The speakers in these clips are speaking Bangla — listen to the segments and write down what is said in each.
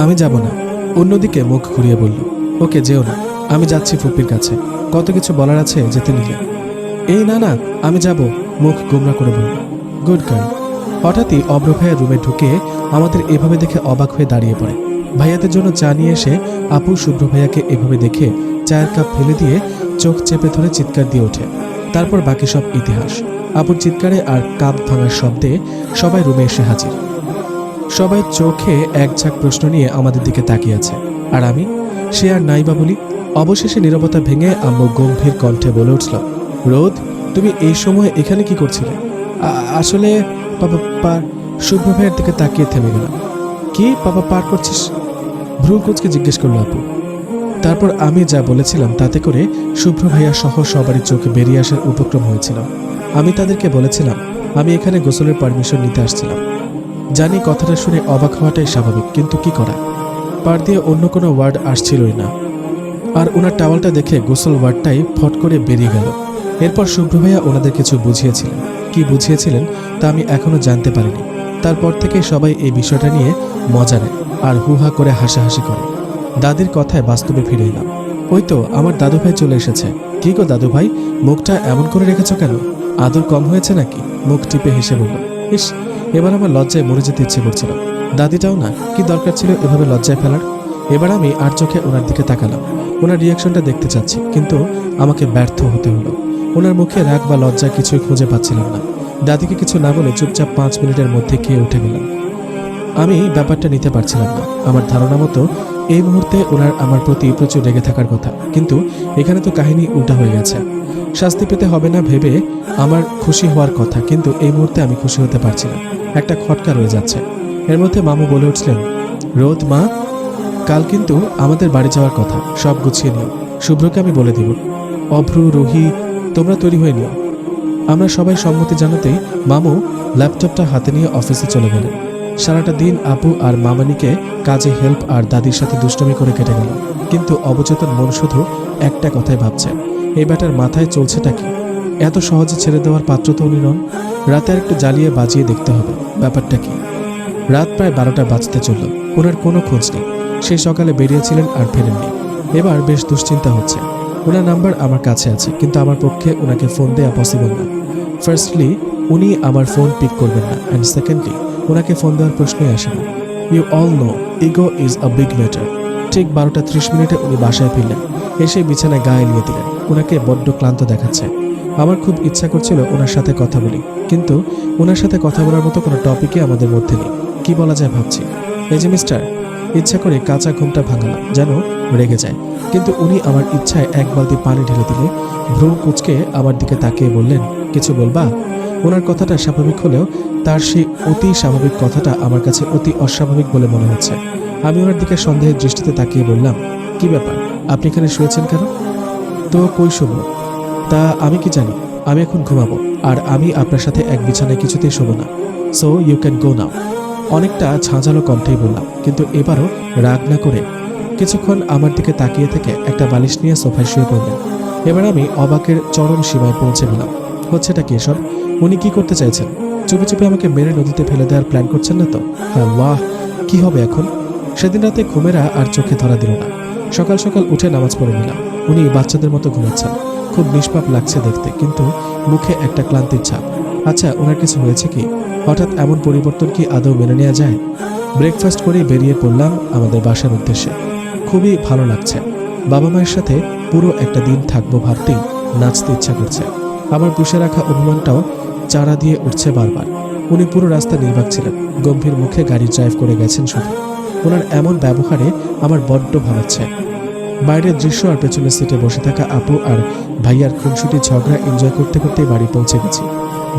আমি যাব না। অন্যদিকে মুখ ঘুরিয়ে বলল, ওকে যেও না, আমি যাচ্ছি ফুপির কাছে, কত কিছু বলার আছে, যেতে নিলে। এই না না, আমি যাব, মুখ গোমরা করে বলল। Good girl. হঠাৎই অব্র ভাইয়া রুমে ঢুকে আমাদের এভাবে দেখে অবাক হয়ে দাঁড়িয়ে পড়ে। ভাইয়াদের জন্য চা নিয়ে এসে আপু শুভ্র ভাইয়াকে এভাবে দেখে চায়ের কাপ ফেলে দিয়ে চোখ চেপে ধরে চিৎকার দিয়ে ওঠে। তারপর বাকি সব ইতিহাস। আপুর চিৎকারে আর কাপ ভাঙার শব্দে সবাই রুমে এসে হাজির। সবাই চোখে এক ঝাঁক প্রশ্ন নিয়ে আমাদের দিকে তাকিয়ে আছে, আর আমি সে আর নাইবা বলি। অবশেষে নীরবতা ভেঙে আম্মু গম্ভীর কণ্ঠে বলে উঠল, রোদ, তুমি এই সময় এখানে কি করছিলে? আসলে পাপা শুভ্র ভাইয়ের দিকে তাকিয়ে থেমে গেলাম। কি পাপা পার করছিস? ভ্রু কুচকে জিজ্ঞেস করলো আপু। তারপর আমি যা বলেছিলাম তাতে করে শুভ্র ভাইয়া সহ সবারই চোখে বেরিয়ে আসার উপক্রম হয়েছিল। আমি তাদেরকে বলেছিলাম আমি এখানে গোসলের পারমিশন নিতে আসছিলাম। জানি কথাটা শুনে অবাক হওয়াটাই স্বাভাবিক, কিন্তু কি করা, পার দিয়ে অন্য কোনো ওয়ার্ড আসছিলই না। আর ওনার টাওয়ালটা দেখে গোসল ওয়ার্ডটাই ফট করে বেরিয়ে গেল। এরপর শুভ্র ভাইয়া ওনাদের কিছু বুঝিয়েছিলেন। কি বুঝিয়েছিলেন তা আমি এখনো জানতে পারিনি। তারপর থেকে সবাই এই বিষয়টা নিয়ে মজা নেয় আর হুহা করে হাসাহাসি করে। দাদির কথায় বাস্তবে ফিরে এলাম। ওই তো আমার দাদু ভাই চলে এসেছে। কি গো দাদু ভাই, মুখটা এমন করে রেখেছ কেন? আদর কম হয়েছে নাকি? মুখ টিপে হেসে বলল, ইস, এবার আমার লজ্জায় মরে যেতে ইচ্ছে করছিল। দাদিটাও না, কি দরকার ছিল এভাবে লজ্জায় ফেলার? এবার আমি আর চোখে ওনার দিকে তাকালাম। ওনার রিয়াকশনটা দেখতে চাচ্ছি, কিন্তু আমাকে ব্যর্থ হতে হলো। ওনার মুখে রাগ বা লজ্জা কিছুই খুঁজে পাচ্ছিলাম না। দাদিকে কিছু না বলে চুপচাপ 5 মিনিটের মধ্যে খেয়ে উঠে গেলাম। আমি ব্যাপারটা নিতে পারছিলাম না। আমার ধারণা মতো এই মুহূর্তে ওনার আমার প্রতি প্রচুর রেগে থাকার কথা, কিন্তু এখানে তো কাহিনী উল্টা হয়ে গেছে। শাস্তি পেতে হবে না ভেবে আমার খুশি হওয়ার কথা, কিন্তু এই মুহূর্তে আমি খুশি হতে পারছি না। একটা খটকা রয়ে যাচ্ছে। এর মধ্যে মামু বলে উঠলেন, রোদ মা, কাল কিন্তু আমাদের বাড়ি যাওয়ার কথা, সব গুছিয়ে নিও। শুভ্রকে আমি বলে দিব। অভ্রু, রুহি, তোমরা তৈরি হয়ে নিও। আমরা সবাই সম্মতি জানাতেই মামু ল্যাপটপটা হাতে নিয়ে অফিসে চলে গেলেন। সারাটা দিন আপু আর মামানিকে কাজে হেল্প আর দাদির সাথে দুষ্টমি করে কেটে গেল, কিন্তু অবচেতন মন শুধু একটা কথাই ভাবছে, এই ব্যাটার মাথায় চলছেটা কি? এত সহজে ছেড়ে দেওয়ার পাত্র তো উনি নন। রাতে আর একটু জ্বালিয়ে বাজিয়ে দেখতে হবে ব্যাপারটা কি। রাত প্রায় 12টা বাজতে চলল। ওনার কোনো খোঁজ নেই। সেই সকালে বেরিয়েছিলেন আর ফেরেননি। এবার বেশ দুশ্চিন্তা হচ্ছে। ওনার নাম্বার আমার কাছে আছে, কিন্তু আমার পক্ষে ওনাকে ফোন দেওয়া পসিবল না। ফার্স্টলি, উনি আমার ফোন পিক করবেন না, অ্যান্ড সেকেন্ডলি, ওনাকে ফোন দেওয়ার প্রশ্নই আসে না। You all know ego is a big matter. ঠিক 12টা 30 মিনিটে উনি বাসায় ফিরলেন। এসে বিছানায় গা এলিয়ে দিলেন। ওনাকে বড্ড ক্লান্ত দেখাচ্ছে। আমার খুব ইচ্ছা করছিল ওনার সাথে কথা বলি, কিন্তু ওনার সাথে কথা বলার মতো কোনো টপিকই আমাদের মধ্যে নেই। কি বলা যায় ভাবছি। এই যে মিস্টার, ইচ্ছা করে কাঁচা ঘুমটা ভাঙালাম যেন রেগে যায়, কিন্তু উনি আমার ইচ্ছায় এক বালতি পানি ঢেলে দিলে ভ্রু কুচকে আমার দিকে তাকিয়ে বললেন, কিছু বলবা? ওনার কথাটা স্বাভাবিক হলেও তার সেই অতি স্বাভাবিক কথাটা আমার কাছে অতি অস্বাভাবিক বলে মনে হচ্ছে। আমি ওনার দিকে সন্দেহের দৃষ্টিতে তাকিয়ে বললাম, কি ব্যাপার, আপনি এখানে শুয়েছেন কেন? তো কই শুভ? তা আমি কি জানি? আমি এখন ঘুমাবো, আর আমি আপনার সাথে এক বিছানায় কিছুতেই শোবো না। সো ইউ ক্যান গো নাও। অনেকটা ঝাঁঝালো কণ্ঠেই বললাম, কিন্তু এবারও রাগ না করে। কিছুক্ষণ আমার দিকে তাকিয়ে থেকে একটা বালিশ নিয়ে সোফায় শুয়ে পড়লেন। এবার আমি অবাকের চরম সীমায় পৌঁছে গেলাম। হচ্ছেটা কি এসব? উনি কি করতে চাইছেন? চুপি চুপি আমাকে মেরে নদীতে ফেলে দেওয়ার প্ল্যান করছেন না তো? হ্যাঁ, ওয়াহ, কি হবে এখন? সেদিন রাতে ঘুমেরা আর চোখে ধরা দিল না। সকাল সকাল উঠে নামাজ পড়ে নিলাম। উনি বাচ্চাদের মতো ঘুমাচ্ছেন। খুব নিষ্পাপ লাগছে দেখতে, কিন্তু মুখে একটা ক্লান্তির ছাপ। আচ্ছা, ওনার কিছু হয়েছে কি? হঠাৎ এমন পরিবর্তন কি আদৌ মেনে নেওয়া যায়? ব্রেকফাস্ট করে বেরিয়ে পড়লাম আমাদের বাসার উদ্দেশ্যে। খুবই ভালো লাগছে। বাবা মায়ের সাথে পুরো একটা দিন থাকবো ভাবতেই নাচতে ইচ্ছা করছে। আমার পুষে রাখা অভিমানটাও চারা দিয়ে উঠছে বারবার। উনি পুরো রাস্তা নির্বাক ছিলেন। গম্ভীর মুখে গাড়ি ড্রাইভ করে গেছেন শুধু। ওনার এমন ব্যবহারে আমার বড্ড ভাবাচ্ছে। বাইরের দৃশ্য আর পেছনের সিটে বসে থাকা আপু আর ভাইয়ার খুনসুটি ঝগড়া এনজয় করতে করতেই বাড়ি পৌঁছে গেছি।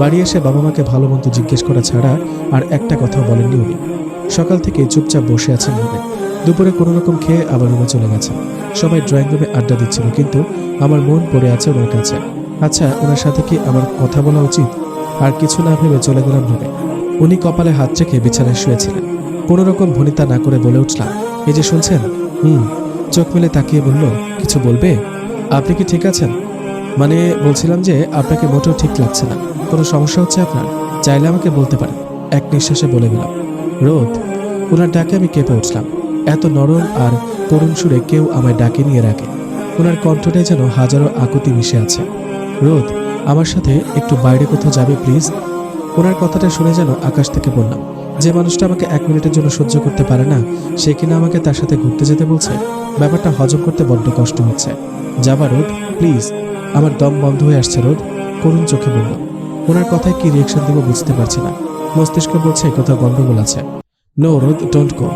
বাড়ি এসে বাবা মাকে ভালো মন্দ জিজ্ঞেস করা ছাড়া আর একটা কথাও বলেননি উনি। সকাল থেকে চুপচাপ বসে আছেন রুমে। দুপুরে কোনো রকম খেয়ে আবার রুমে চলে গেছেন। সবাই ড্রয়িং রুমে আড্ডা দিচ্ছিল, কিন্তু আমার মন পড়ে আছে ওনার কাছে। আচ্ছা, ওনার সাথে কি আমার কথা বলা উচিত? আর কিছু না ভেবে চলে গেলাম রুমে। উনি কপালে হাত রেখে বিছানায় শুয়েছিলেন। কোনো রকম ভনিতা না করে বলে উঠলাম, এই যে শুনছেন? চোখ মেলে তাকিয়ে বলল, কিছু বলবে? আপনি কি ঠিক আছেন? মানে বলছিলাম যে আপনাকে মোটেও ঠিক লাগছে না। কোনো সমস্যা হচ্ছে আপনার? চাইলে আমাকে বলতে পারেন। এক নিঃশ্বাসে বলে গেলাম, রোদ। ওনার ডাকে আমি কেঁপে উঠলাম। এত নরম আর করুণ সুরে কেউ আমায় ডাকে নিয়ে রাখে। ওনার কণ্ঠটায় যেন হাজারো আকুতি মিশে আছে। রোদ, আমার সাথে একটু বাইরে কোথাও যাবে প্লিজ? ওনার কথাটা শুনে যেন আকাশ থেকে বললাম, যে মানুষটা আমাকে 1 মিনিটের জন্য সহ্য করতে পারে না, সে কিনা আমাকে তার সাথে ঘুরতে যেতে বলছে। ব্যাপারটা হজম করতে বড্ড কষ্ট হচ্ছে। যাবা রোদ, প্লিজ? আমার দম বন্ধ হয়ে আসছে রোদ, করুণ চোখে বলল। ওনার কথায় কি রিয়েকশন দেবো বুঝতে পারছি না। মস্তিষ্ক বলছে কোথাও গন্ডগোল আছে। নো রোদ, ডোন্ট গো।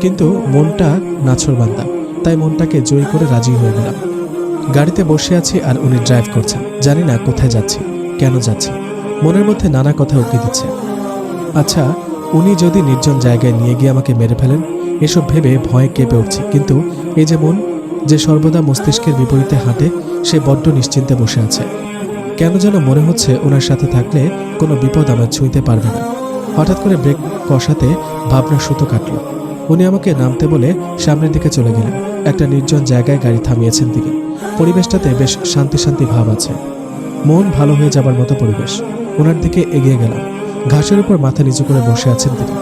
কিন্তু মনটা নাছোড়বান্দা, তাই মনটাকে জয়ী করে রাজি হয়ে গেলাম। গাড়িতে বসে আছি আর উনি ড্রাইভ করছেন। জানি না কোথায় যাচ্ছি, কেন যাচ্ছি। মনের মধ্যে নানা কথা উকি দিচ্ছে। আচ্ছা, উনি যদি নির্জন জায়গায় নিয়ে গিয়ে আমাকে মেরে ফেলেন, এসব ভেবে ভয়ে কেঁপে উঠছি। কিন্তু এই যে মন, যে সর্বদা মস্তিষ্কের বিপরীতে হাঁটে, সে বড্ড নিশ্চিন্তে বসে আছে। কেন যেন মনে হচ্ছে ওনার সাথে থাকলে কোনো বিপদ আমার ছুঁইতে পারবে না। হঠাৎ করে ব্রেক কষাতে ভাবনার সুতো কাটল। উনি আমাকে নামতে বলে সামনের দিকে চলে গেলেন। একটা নির্জন জায়গায় গাড়ি থামিয়েছেন তিনি। পরিবেশটাতে বেশ শান্তি শান্তি ভাব আছে, মন ভালো হয়ে যাবার মতো পরিবেশ। ওনার দিকে এগিয়ে গেলাম। ঘাসের উপর মাথা নিচু করে বসে আছেন তিনি।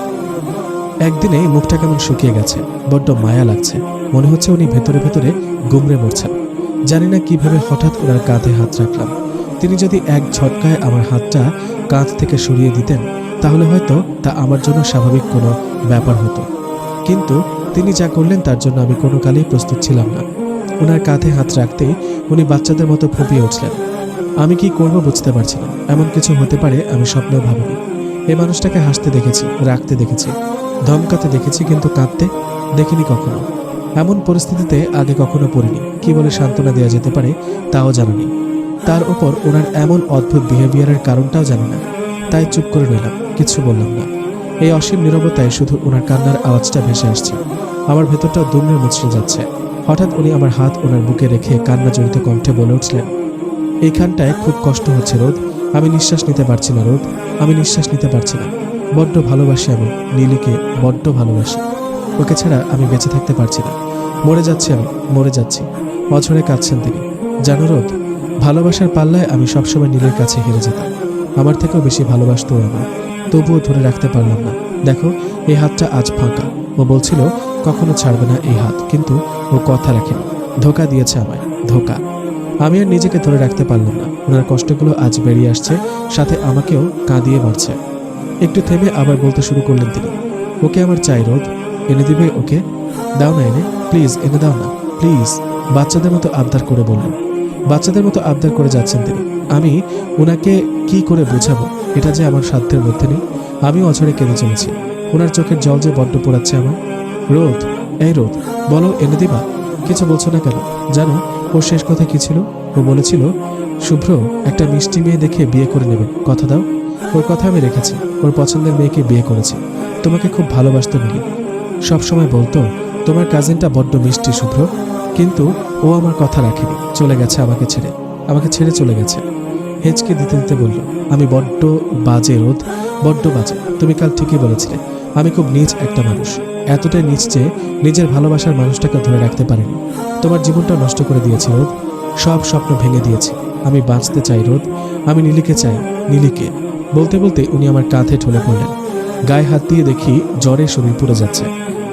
একদিনে মুখটা কেমন শুকিয়ে গেছে, বড্ড মায়া লাগছে। মনে হচ্ছে উনি ভেতরে ভেতরে গুমড়ে মরছেন। জানি না কিভাবে হঠাৎ ওনার কাঁধে হাত রাখলাম। তিনি যদি এক ঝটকায় আমার হাতটা কাঁধ থেকে সরিয়ে দিতেন, তাহলে হয়তো তা আমার জন্য স্বাভাবিক কোনো ব্যাপার হতো। কিন্তু তিনি যা করলেন তার জন্য আমি কোনো কালেই প্রস্তুত ছিলাম না। ওনার কাঁধে হাত রাখতেই উনি বাচ্চাদের মতো ফুঁপিয়ে উঠলেন। আমি কি করব বুঝতে পারছি না। এমন কিছু হতে পারে আমি স্বপ্নেও ভাবিনি। এই মানুষটাকে হাসতে দেখেছি, রাখতে দেখেছি, ধমকাতে দেখেছি, কিন্তু কাঁদতে দেখিনি কখনো। এমন পরিস্থিতিতে আগে কখনো পড়িনি। কি বলে সান্ত্বনা দেওয়া যেতে পারে তাও জানি না। তার উপর ওনার এমন অদ্ভুত বিহেভিয়ারের কারণটাও জানি না। তাই চুপ করে রইলাম, কিছু বললাম না। এই অসীম নীরবতায় শুধু ওনার কান্নার আওয়াজটা ভেসে আসছে। আমার ভেতরটা দুমড়ে মুচড়ে যাচ্ছে। হঠাৎ উনি আমার হাত ওনার বুকে রেখে কান্না জড়িত কণ্ঠে বলে উঠলেন, এইখানটায় খুব কষ্ট হচ্ছে রোদ, আমি নিঃশ্বাস নিতে পারছি না রোদ, আমি নিঃশ্বাস নিতে পারছি না। বড্ড ভালোবাসি আমি নীলিকে, বড্ড ভালোবাসি। ওকে ছাড়া আমি বেঁচে থাকতে পারছি না। মরে যাচ্ছি আমি, মরে যাচ্ছি। অঝরে কাঁদছেন তিনি। জানো রোদ, ভালোবাসার পাল্লায় আমি সবসময় নীলের কাছে হেরে যেতাম। আমার থেকেও বেশি ভালোবাসতো আমার, তবুও ধরে রাখতে পারলাম না। দেখো, এই হাতটা আজ ফাঁকা। ও বলছিল কখনো ছাড়বে না এই হাত, কিন্তু ও কথা রাখেনি। ধোঁকা দিয়েছে আমায়, ধোঁকা। আমি আর নিজেকে ধরে রাখতে পারলাম না। ওনার কষ্টগুলো আজ বেরিয়ে আসছে, সাথে আমাকেও কাঁদিয়ে মারছে। একটু থেমে আবার বলতে শুরু করলেন তিনি, ওকে আমার চাই রোদ, এনে দিবে ওকে? দাও না এনে, প্লিজ এনে দাও না প্লিজ। বাচ্চাদের মতো আবদার করে বলল। বাচ্চাদের মতো আবদার করে যাচ্ছেন তিনি। আমি ওনাকে কি করে বোঝাবো, এটা যে আমার সাধ্যের মধ্যে নেই। আমিও অঝরে কেঁদে চলেছি। ওনার চোখের জল যে বড্ড পোড়াচ্ছে আমার। রোদ, এই রোদ, বলো এনে দিবা? কিছু বলছো না কেন? জানো ওর শেষ কথা কি ছিল? ও বলেছিল শুভ্র একটা মিষ্টি মেয়ে দেখে বিয়ে করে নেবে, কথা দাও। ওর কথা আমি রেখেছি। ওর পছন্দের মেয়েকে বিয়ে করেছি। তোমাকে খুব ভালোবাসতো নীলি। সবসময় বলতো তোমার কাজিনটা বড্ড মিষ্টি শুভ্র। কিন্তু ও আমার কথা রাখেনি, চলে গেছে আমাকে ছেড়ে, আমাকে ছেড়ে চলে গেছে। হেঁচকে দিতে দিতে বলল, আমি বড্ড বাজে রোদ, বড্ড বাজে। তুমি কাল ঠিকই বলেছিলে, আমি খুব নীচ একটা মানুষ। এতটাই নীচ যে নিজের ভালোবাসার মানুষটাকে ধরে রাখতে পারিনি। তোমার জীবনটা নষ্ট করে দিয়েছি রোদ, সব স্বপ্ন ভেঙে দিয়েছি। আমি বাঁচতে চাই রোদ, আমি নীলিকে চাই, নীলিকে। বলতে বলতে উনি আমার কাঁধে ঢলে পড়লেন। গায়ে হাত দিয়ে দেখি জ্বরে শরীর পুড়ে যাচ্ছে।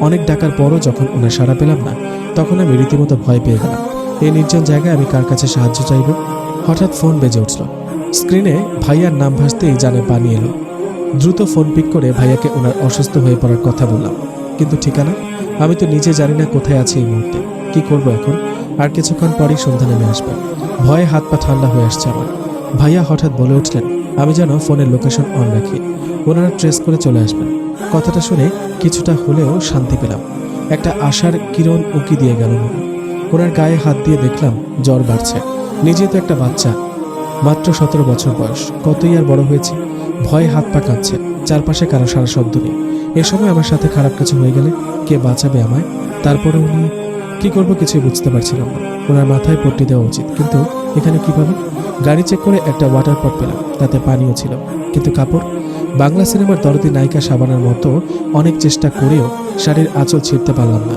অনেক ডাকার পরও যখন ওনার সাড়া পেলাম না, তখন আমি রীতিমতো ভয় পেয়ে গেলাম। এই নির্জন জায়গায় আমি কার কাছে সাহায্য চাইব? হঠাৎ ফোন বেজে উঠল। স্ক্রিনে ভাইয়ার নাম ভাসতেই জানে পানি এলো। দ্রুত ফোন পিক করে ভাইয়াকে ওনার অসুস্থ হয়ে পড়ার কথা বললাম। কিন্তু ঠিকানা আমি তো নিজে জানি না কোথায় আছে এই মুহূর্তে। কি করব এখন? আর কিছুক্ষণ পরেই সন্ধ্যা নেমে আসবে। ভয়ে হাত পা ঠান্ডা হয়ে আসছে আমার। ভাইয়া হঠাৎ বলে উঠলেন, আমি যেন ফোনের লোকেশন অন রাখি, ওনারা ট্রেস করে চলে আসবেন। কথাটা শুনে কিছুটা হলেও শান্তি পেলাম। একটা আশার কিরণ উকি দিয়ে গেল মনে। ওনার গায়ে হাত দিয়ে দেখলাম জ্বর বাড়ছে। নিজে তো একটা বাচ্চা, মাত্র 17 বছর বয়স, কতই আর বড় হয়েছে। ভয়ে হাত পা কাঁপছে। চারপাশে কারো সারা শব্দ নেই। এ সময় আমার সাথে খারাপ কিছু হয়ে গেলে কে বাঁচাবে আমায়? তারপরে উনি কি করবো কিছুই বুঝতে পারছিলাম না। ওনার মাথায় পট্টি দেওয়া উচিত, কিন্তু এখানে কিভাবে? গাড়ি চেক করে একটা ওয়াটার পট পেলাম, তাতে পানিও ছিল, কিন্তু কাপড়। বাংলা সিনেমার দরদি নায়িকা সাবানার মতো অনেক চেষ্টা করেও শাড়ির আঁচল ছিঁড়তে পারলাম না।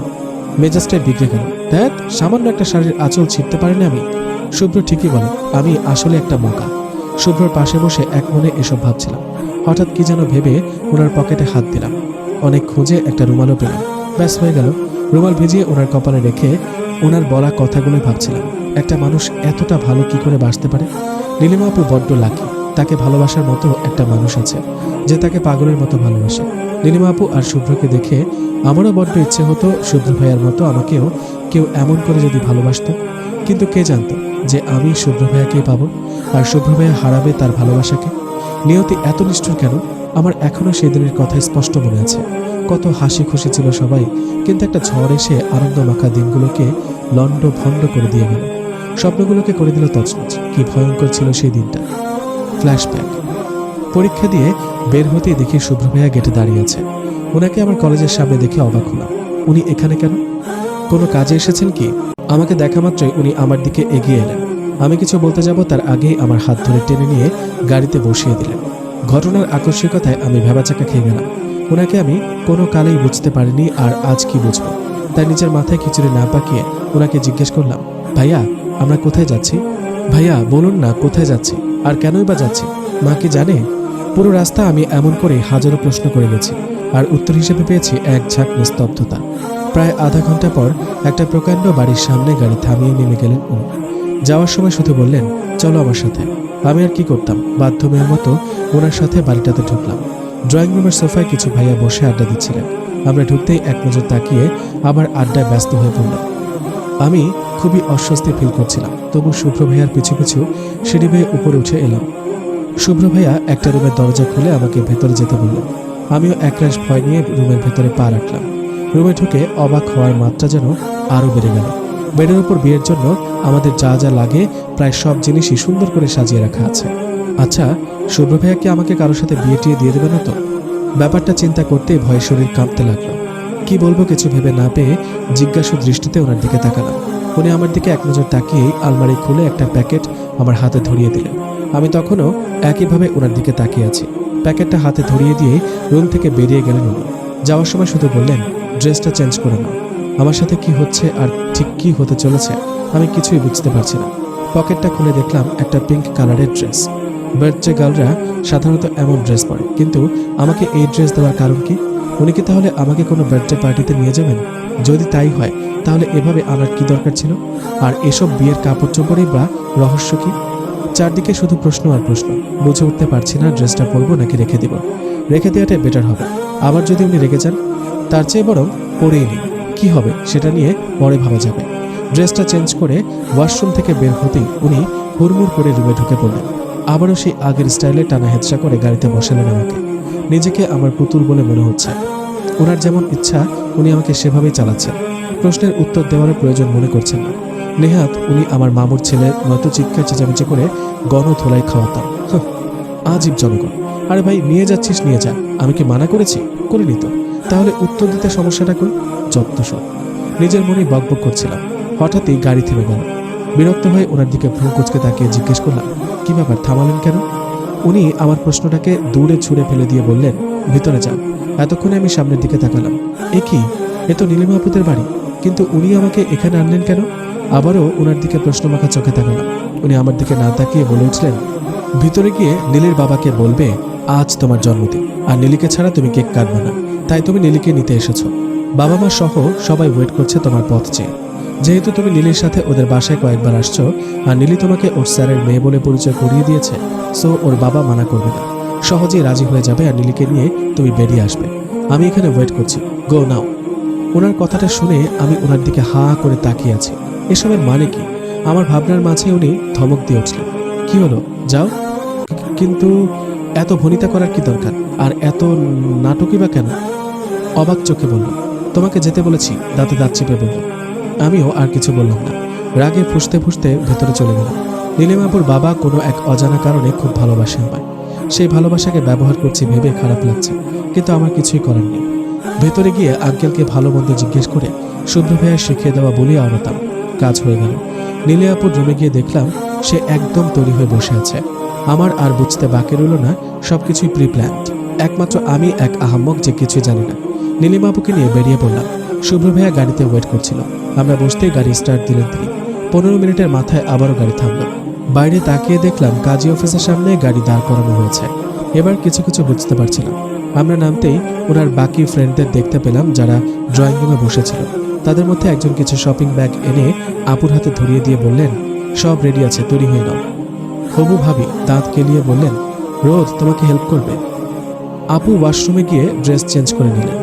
মেজাজটাই বিগড়ে গেল। দেখ, সামান্য একটা শাড়ির আঁচল ছিঁড়তে পারিনি আমি। শুভ্র ঠিকই বলে, আমি আসলে একটা বোকা। শুভ্রর পাশে বসে এক মনে এসব ভাবছিলাম। হঠাৎ কি যেন ভেবে ওনার পকেটে হাত দিলাম। অনেক খুঁজে একটা রুমালও পেলাম। ব্যাস হয়ে গেল। রুমাল ভিজিয়ে ওনার কপালে রেখে ওনার বলা কথাগুলো ভাবছিলাম, একটা মানুষ এতটা ভালো কি করে বাসতে পারে। নীলিমা আপু বড্ড লাকি, তাকে ভালোবাসার মতো একটা মানুষ আছে যে তাকে পাগলের মতো ভালোবাসে। নীলিমা আপু আর শুভ্রকে দেখে আমারও বড্ড ইচ্ছে হতো শুভ্র ভাইয়ার মতো আমাকেও কেউ এমন করে যদি ভালোবাসত। কিন্তু কে জানতো যে আমি শুভ্র ভাইয়াকেই পাবো, আর শুভ্র ভাইয়া হারাবে তার ভালোবাসাকে। নিয়তি এত নিষ্ঠুর কেন? আমার এখনো সেই দিনের কথা স্পষ্ট মনে আছে। কত হাসি খুশি ছিল সবাই, কিন্তু একটা ঝড় এসে আনন্দ মাখা দিনগুলোকে লন্ড ভন্ড করে দিয়ে গেল, স্বপ্নগুলোকে করে দিল তছনছ। কি ভয়ঙ্কর ছিল সেই দিনটা। ফ্ল্যাশব্যাক। পরীক্ষা দিয়ে বের হতেই দেখি শুভ্র ভাইয়া গেটে দাঁড়িয়ে আছে। ওনাকে আমার কলেজের সামনে দেখে অবাক হলাম। উনি এখানে কেন? কোনো কাজে এসেছেন কি? আমাকে দেখা মাত্রই উনি আমার দিকে এগিয়ে এলেন। আমি কিছু বলতে যাব তার আগেই আমার হাত ধরে টেনে নিয়ে গাড়িতে বসিয়ে দিলেন। ঘটনার আকস্মিকতায় আমি ভেবাচাকা খেয়ে গেলাম। ওনাকে আমি কোনো কালেই বুঝতে পারিনি, আর আজ কি বুঝবো। তাই নিজের মাথায় খিচুড়ি না পাকিয়ে ওনাকে জিজ্ঞেস করলাম, ভাইয়া আমরা কোথায় যাচ্ছি? ভাইয়া বলুন না কোথায় যাচ্ছি, আর কেনই বা যাচ্ছি? মা কি জানে? পুরো রাস্তা আমি এমন করে হাজারো প্রশ্ন করে গেছি, আর উত্তর হিসেবে পেয়েছি এক ঝাঁক নিস্তব্ধতা। প্রায় আধা ঘন্টা পর একটা প্রকাণ্ড বাড়ির সামনে গাড়ি থামিয়ে নেমে গেলেন উনি। যাওয়ার সময় শুধু বললেন, চলো আমার সাথে। আমি আর কি করতাম, বাধ্য মেয়ের মতো ওনার সাথে বাড়িটাতে ঢুকলাম। ড্রয়িং রুমের সোফায় কিছু ভাইয়া বসে আড্ডা দিচ্ছিলেন। আমরা ঢুকতেই এক নজর তাকিয়ে আবার আড্ডায় ব্যস্ত হয়ে পড়লাম। আমি খুবই অস্বস্তি ফিল করছিলাম, তবু শুভ্র ভাইয়ার পিছু পিছু সিঁড়ি বেয়ে উপরে উঠে এলাম। শুভ্র ভাইয়া একটা রুমের দরজা খুলে আমাকে ভেতরে যেতে বললেন। আমিও একরাশ ভয় নিয়ে রুমের ভেতরে পা রাখলাম। রুমে ঢুকে অবাক হওয়ার মাত্রা যেন আরও বেড়ে গেল। বেডের উপর বিয়ের জন্য আমাদের যা যা লাগে প্রায় সব জিনিসই সুন্দর করে সাজিয়ে রাখা আছে। আচ্ছা, শুভ্র ভাইয়া কি আমাকে কারোর সাথে বিয়ে টিয়ে দিয়ে দেবে না তো? ব্যাপারটা চিন্তা করতেই ভয়ে শরীর কাঁপতে লাগলো। কি বলবো কিছু ভেবে না পেয়ে জিজ্ঞাসু দৃষ্টিতে ওনার দিকে তাকালাম। উনি আমার দিকে এক নজর তাকিয়েই আলমারি খুলে একটা প্যাকেট আমার হাতে ধরিয়ে দিলেন। আমি তখনও একইভাবে ওনার দিকে তাকিয়ে আছি। প্যাকেটটা হাতে ধরিয়ে দিয়ে রুম থেকে বেরিয়ে গেলেন উনি। যাওয়ার সময় শুধু বললেন, ড্রেসটা চেঞ্জ করে নাও। আমার সাথে কি হচ্ছে আর ঠিক কি হতে চলেছে আমি কিছুই বুঝতে পারছি না। পকেটটা খুলে দেখলাম একটা পিঙ্ক কালারের ড্রেস। বার্থডে গার্লরা সাধারণত এমন ড্রেস পরে, কিন্তু আমাকে এই ড্রেস দেওয়ার কারণ কি? উনি কি তাহলে আমাকে কোনো বার্থডে পার্টিতে নিয়ে যাবেন? যদি তাই হয় তাহলে এভাবে আনার কি দরকার ছিল? আর এসব বিয়ের কাপড় চোপড়েই বা রহস্য কি? চারদিকে শুধু প্রশ্ন আর প্রশ্ন। বুঝে উঠতে পারছি না ড্রেসটা পরবো নাকি রেখে দিব। রেখে দেওয়াটাই বেটার হবে। আবার যদি উনি রেখে যান, তার চেয়ে বরং পরেই নিই। কি হবে সেটা নিয়ে পরে ভাবা যাবে। ড্রেসটা চেঞ্জ করে ওয়াশরুম থেকে বের হতেই উনি হুড়মুড় করে রুমে ঢুকে পড়লেন। আবারও সেই আগের স্টাইলে টানা হেঁচড়া করে গাড়িতে বসালেন আমাকে। নিজেকে আমার পুতুল বলে মনে হচ্ছে। ওনার যেমন ইচ্ছা উনি আমাকে সেভাবেই চালাচ্ছেন। প্রশ্নের উত্তর দেওয়ার প্রয়োজন মনে করছেন না। নেহাত উনি আমার মামুর ছেলে, নয়তো চিৎকার চেঁচামেচি করে গণধোলাই খাওয়াতাম। আজীব জনগণ। আরে ভাই নিয়ে যাচ্ছিস নিয়ে যা, আমি কি মানা করেছি? করিনি তো, তাহলে উত্তর দিতে সমস্যাটা কই? যত সব। নিজের মনেই বকবক করছিলাম। হঠাৎই গাড়ি থেমে গেল। বিরক্ত হয়ে ওনার দিকে ভ্রু কুঁচকে তাকিয়ে জিজ্ঞেস করলাম, কি ব্যাপার, থামালেন কেন? উনি আমার প্রশ্নটাকে দূরে ছুঁড়ে ফেলে দিয়ে বললেন, ভিতরে যান। এতক্ষণে আমি সামনের দিকে তাকালাম। এ কি, এ তো নীলিমা আপুদের বাড়ি, কিন্তু উনি আমাকে এখানে আনলেন কেন? আবারও ওনার দিকে প্রশ্নমাখা চোখে তাকালাম। উনি আমার দিকে না তাকিয়ে বলে উঠলেন, ভিতরে গিয়ে নীলির বাবাকে বলবে আজ তোমার জন্মদিন, আর নীলিকে ছাড়া তুমি কেক কাটবে না, তাই তুমি নীলিকে নিতে এসেছো। বাবা মা সহ সবাই ওয়েট করছে তোমার পথ চেয়ে। যেহেতু তুমি নীলির সাথে ওদের বাসায় কয়েকবার আসছো, আর নীলি তোমাকে ওর স্যারের মেয়ে বলে পরিচয় করিয়ে দিয়েছে, সো ওর বাবা মানা করবে না, সহজেই রাজি হয়ে যাবে, আর নীলিকে নিয়ে তুমি বেরিয়ে আসবে। আমি এখানে ওয়েট করছি, গো নাও। ওনার কথাটা শুনে আমি ওনার দিকে হা করে তাকিয়ে আছি। এসবের মানে কি? আমার ভাবনার মাঝে উনি ধমক দিয়ে উঠলেন, কি হলো, যাও। কিন্তু এত ভনিতা করার কি দরকার, আর এত নাটকই বা কেন? অবাক চোখে বলল, তোমাকে যেতে বলেছি, দাঁতে দাঁত চেপে বলল। আমিও আর কিছু বললাম না। রাগে ফুঁসতে ফুঁসতে ভেতরে চলে গেলাম। নীলিমাপুর বাবা কোনো এক অজানা কারণে খুব ভালোবাসে আমায়। সেই ভালোবাসাকে ব্যবহার করছি ভেবে খারাপ লাগছে, কিন্তু আমার কিছুই করার নেই। ভেতরে গিয়ে আঙ্কেলকে ভালো মন্দ জিজ্ঞেস করে শুভ্র ভাইয়া শিখিয়ে দেওয়া বলেই আওড়াতাম। কাজ হয়ে গেল। নীলিমাপুর রুমে গিয়ে দেখলাম সে একদম তৈরি হয়ে বসে আছে। আমার আর বুঝতে বাকি রইল না, সবকিছুই প্রি প্ল্যান্ড। একমাত্র আমি এক আহাম্মক যে কিছু জানি না। নীলিমাপুকে নিয়ে বেরিয়ে পড়লাম। শুভ্র ভাইয়া গাড়িতে ওয়েট করছিল। আমরা বসতেই গাড়ি স্টার্ট দিলেন তিনি। 15 মিনিটের মাথায় আবারও গাড়ি থামল। বাইরে তাকিয়ে দেখলাম কাজী অফিসের সামনে গাড়ি দাঁড় করানো হয়েছে। এবার কিছু কিছু বুঝতে পারছিলাম। আমরা নামতেই ওনার বাকি ফ্রেন্ডদের দেখতে পেলাম, যারা ড্রয়িং রুমে বসেছিল। তাদের মধ্যে একজন কিছু শপিং ব্যাগ এনে আপুর হাতে ধরিয়ে দিয়ে বললেন, সব রেডি আছে, তৈরি হয়ে নাও। হবু ভাবি দাঁত কেলিয়ে বললেন, রোদ তোমাকে হেল্প করবে। আপু ওয়াশরুমে গিয়ে ড্রেস চেঞ্জ করে নিলেন,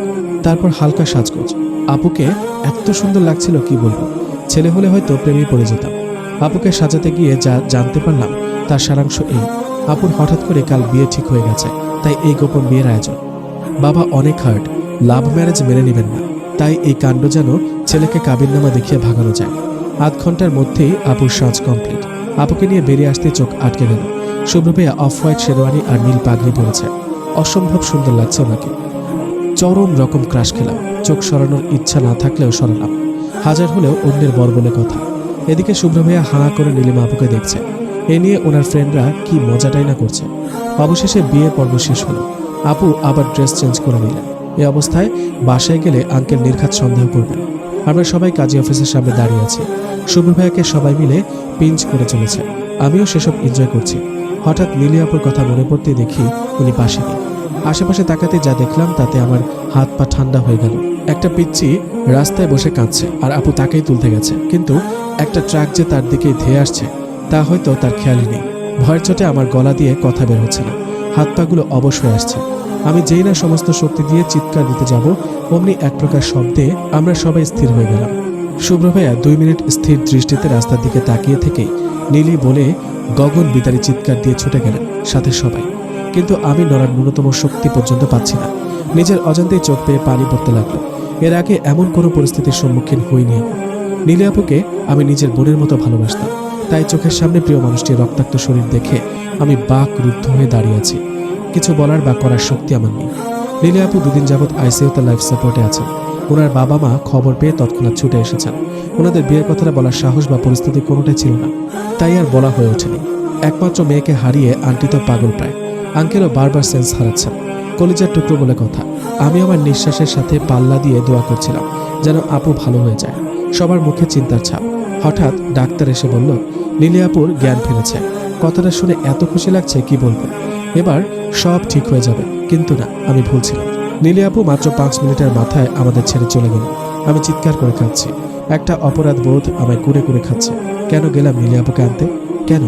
তারপর হালকা সাজগোজ। আপুকে এত সুন্দর লাগছিল কি বলবো, ছেলে হলে হয়তো প্রেমে পড়ে যেতাম। আপুকে সাজাতে গিয়ে যা জানতে পারলাম তার সারাংশ এই, আপুর হঠাৎ করে কাল বিয়ে ঠিক হয়ে গেছে, তাই এই গোপন বিয়ের আয়োজন। বাবা অনেক হার্ড, লাভ ম্যারেজ মেনে নেবেন না, তাই এই কাণ্ড যেন ছেলেকে কাবিননামা দেখিয়ে ভাগানো যায়। আধ ঘন্টার মধ্যেই আপুর সাজ কমপ্লিট। আপুকে নিয়ে বেরিয়ে আসতে চোখ আটকে গেল। শুভ্র ভাইয়া অফ হোয়াইট শেরওয়ানি আর নীল পাগড়ি পরেছে, অসম্ভব সুন্দর লাগছে ওনাকে। চরম রকম ক্রাশ খেলাম, চোখ সরানোর ইচ্ছা না থাকলেও সরালাম, হাজার হলেও অন্যের বর বলে কথা। এদিকে শুভ্র ভাইয়া হাঁ করে নীলিমা আপুকে দেখছে, এ নিয়ে ওনার ফ্রেন্ডরা কি মজাটাই না করছে। অবশেষে বিয়ের পর্ব শেষ হলো, আপু আবার ড্রেস চেঞ্জ করে নিলেন। এই অবস্থায় বাসায় গেলে আঙ্কেল নির্ঘাত সন্দেহ করবেন। আমরা সবাই কাজী অফিসের সামনে দাঁড়িয়ে আছি, শুভ্র ভাইয়াকে সবাই মিলে পিঞ্চ করে চলেছে, আমিও সেসব এনজয় করছি। হঠাৎ নীলি আপুর কথা মনে পড়তে দেখি উনি পাশে নেই। আশেপাশে তাকাতে যা দেখলাম তাতে আমার হাত পা ঠান্ডা হয়ে গেল। একটা পিচ্চি রাস্তায় বসে কাঁদছে আর আপু তাকেই তুলতে গেছে, কিন্তু একটা ট্রাক যে তার দিকেই ধেয়ে আসছে তা হয়তো তার খেয়ালই নেই। ভয়ের চোটে আমার গলা দিয়ে কথা বের হচ্ছে না, হাত পাগুলো অবশ হয়ে আসছে। আমি যেই না সমস্ত শক্তি দিয়ে চিৎকার দিতে যাব, অমনি এক প্রকার শব্দে আমরা সবাই স্থির হয়ে গেলাম। শুভ্র ভাইয়া 2 মিনিট স্থির দৃষ্টিতে রাস্তার দিকে তাকিয়ে থেকেই নীলি বলে গগন বিদারী চিৎকার দিয়ে ছুটে গেলেন সাথে সবাই, কিন্তু আমি নড়ার ন্যূনতম শক্তি পর্যন্ত পাচ্ছি না। নিজের অজান্তেই চোখ পেয়ে পানি পড়তে লাগলো। এর আগে এমন কোনো পরিস্থিতির সম্মুখীন হইনি আমি। নীলি আপুকে আমি নিজের বোনের মতো ভালোবাসতাম, তাই চোখের সামনে প্রিয় মানুষটির রক্তাক্ত শরীর দেখে আমি বাক রুদ্ধ হয়ে দাঁড়িয়ে আছি। কিছু বলার বা করার শক্তি আমার নেই। নীলি আপু 2 দিন যাবৎ আইসিইউতে লাইফ সাপোর্টে আছেন। ওনার বাবা মা খবর পেয়ে তৎক্ষণাৎ ছুটে এসেছেন। ওনাদের বিয়ের কথাটা বলার সাহস বা পরিস্থিতি কোনোটাই ছিল না, তাই আর বলা হয়ে ওঠেনি। একমাত্র মেয়েকে হারিয়ে আন্টি তো পাগল প্রায়। আঙ্কেলও বারবার সেন্স হারাচ্ছেন, কলিজার টুকরো বলে কথা। আমি আমার নিঃশ্বাসের সাথে পাল্লা দিয়ে দোয়া করছিলাম যেন আপু ভালো হয়ে যায়। সবার মুখে চিন্তার ছাপ। হঠাৎ ডাক্তার এসে বলল, নীলি আপুর জ্ঞান ফিরেছে। কথাটা শুনে এত খুশি লাগছে কি বলবো, এবার সব ঠিক হয়ে যাবে। কিন্তু না, আমি ভুলছিলাম। নীলি আপু মাত্র 5 মিনিটের মাথায় আমাদের ছেড়ে চলে গেল। আমি চিৎকার করে কাঁদছি, একটা অপরাধ বোধ আমায় কুড়ে কুড়ে খাচ্ছে। কেন গেলাম নীলি আপুকে আনতে? কেন?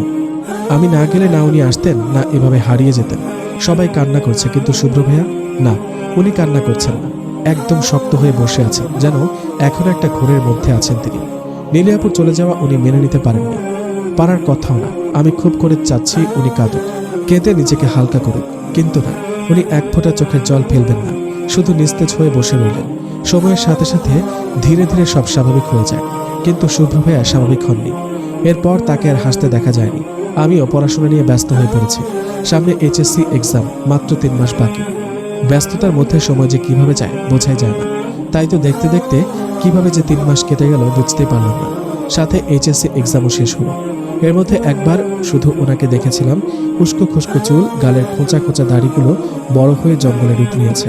আমি না গেলে না উনি আসতেন, না এভাবে হারিয়ে যেতেন। সবাই কান্না করছে, কিন্তু শুভ্র ভাইয়া না, উনি কান্না করছেন না, একদম শক্ত হয়ে বসে আছেন, যেন এখন একটা ঘোরের মধ্যে আছেন তিনি। নীলি আপুর চলে যাওয়া উনি মেনে নিতে পারেননি, পারার কথাও না। আমি খুব করে চাচ্ছি উনি কাঁদুক, কেঁদে নিজেকে হালকা করুক, কিন্তু না, উনি এক ফোঁটা চোখের জল ফেলবেন না, শুধু নিস্তেজ হয়ে বসে রইলেন। সময়ের সাথে সাথে ধীরে ধীরে সব স্বাভাবিক হয়ে যায়, কিন্তু শুভ্র ভাইয়া স্বাভাবিক হননি। এরপর তাকে আর হাসতে দেখা যায়নি। আমিও পড়াশোনা নিয়ে ব্যস্ত হয়ে পড়েছি। সামনে এইচএসসি এক্সাম, মাত্র 3 মাস বাকি। ব্যস্ততার মধ্যে সময় যে কিভাবে যায় বোঝাই যায় না। তাই তো দেখতে দেখতে কিভাবে যে 3 মাস কেটে গেল বুঝতেই পারলাম না। সাথে এইচএসসি এক্সামও শেষ হলো। এর মধ্যে একবার শুধু ওনাকে দেখেছিলাম, উস্কো খুস্কো চুল, গালের খোঁচা খোঁচা দাড়িগুলো বড় হয়ে জঙ্গলে রূপ নিয়েছে,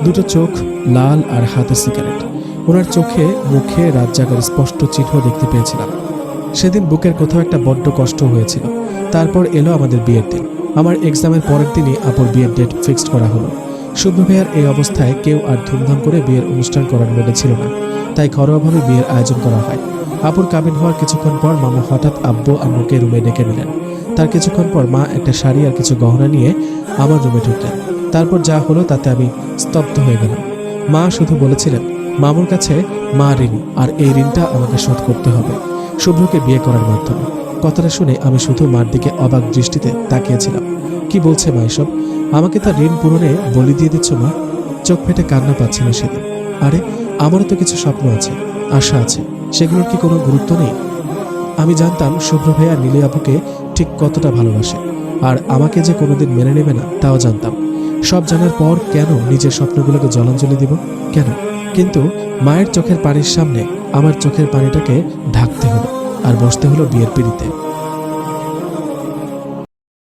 2টো চোখ লাল আর হাতে সিগারেট। ওনার চোখে মুখে রাত জাগার স্পষ্ট চিহ্ন দেখতে পেয়েছিলাম। সেদিন বুকের কোথাও একটা বড্ড কষ্ট হয়েছিল। তারপর এলো আমাদের বিয়ের দিন। আমার এক্সামের পরের দিনই আপুর বিয়ের ডেট ফিক্সড করা হলো। শুভ্র ভাইয়ার এই অবস্থায় কেউ আর ধুমধাম করে বিয়ের অনুষ্ঠান করার মনে ছিল না, তাই ঘরোয়াভাবে বিয়ের আয়োজন করা হয়। আপুর কাবিন হওয়ার কিছুক্ষণ পর মামা হঠাৎ আব্বু আম্মুকে রুমে ডেকে নিলেন। তার কিছুক্ষণ পর মা একটা শাড়ি আর কিছু গহনা নিয়ে আমার রুমে ঢুকলেন। তারপর যা হলো তাতে আমি স্তব্ধ হয়ে গেলাম। মা শুধু বলেছিলেন, মামুর কাছে মা ঋণী, আর এই ঋণটা আমাকে শোধ করতে হবে শুভ্রকে বিয়ে করার মাধ্যমে। কথাটা শুনে আমি শুধু মার দিকে অবাক দৃষ্টিতে তাকিয়েছিলাম। কি বলছে মা এসব? আমাকে তার ঋণ পূরণে বলি দিয়ে দিচ্ছ মা? চোখ ফেটে কান্না পাচ্ছিল সেদিন। আরে আমারও তো কিছু স্বপ্ন আছে, আশা আছে, সেগুলোর কি কোনো গুরুত্ব নেই? আমি জানতাম শুভ্র ভাইয়া নীলি আপুকে ঠিক কতটা ভালোবাসে, আর আমাকে যে কোনোদিন মেনে নেবে না তাও জানতাম। সব জানার পর কেন নিজের স্বপ্নগুলোকে জলাঞ্জলি দিব? কেন? কিন্তু মায়ের চোখের পানির সামনে আমার চোখের পানিটাকে ঢাকতে হলো আর বসতে হলো বিয়ের পিঁড়িতে।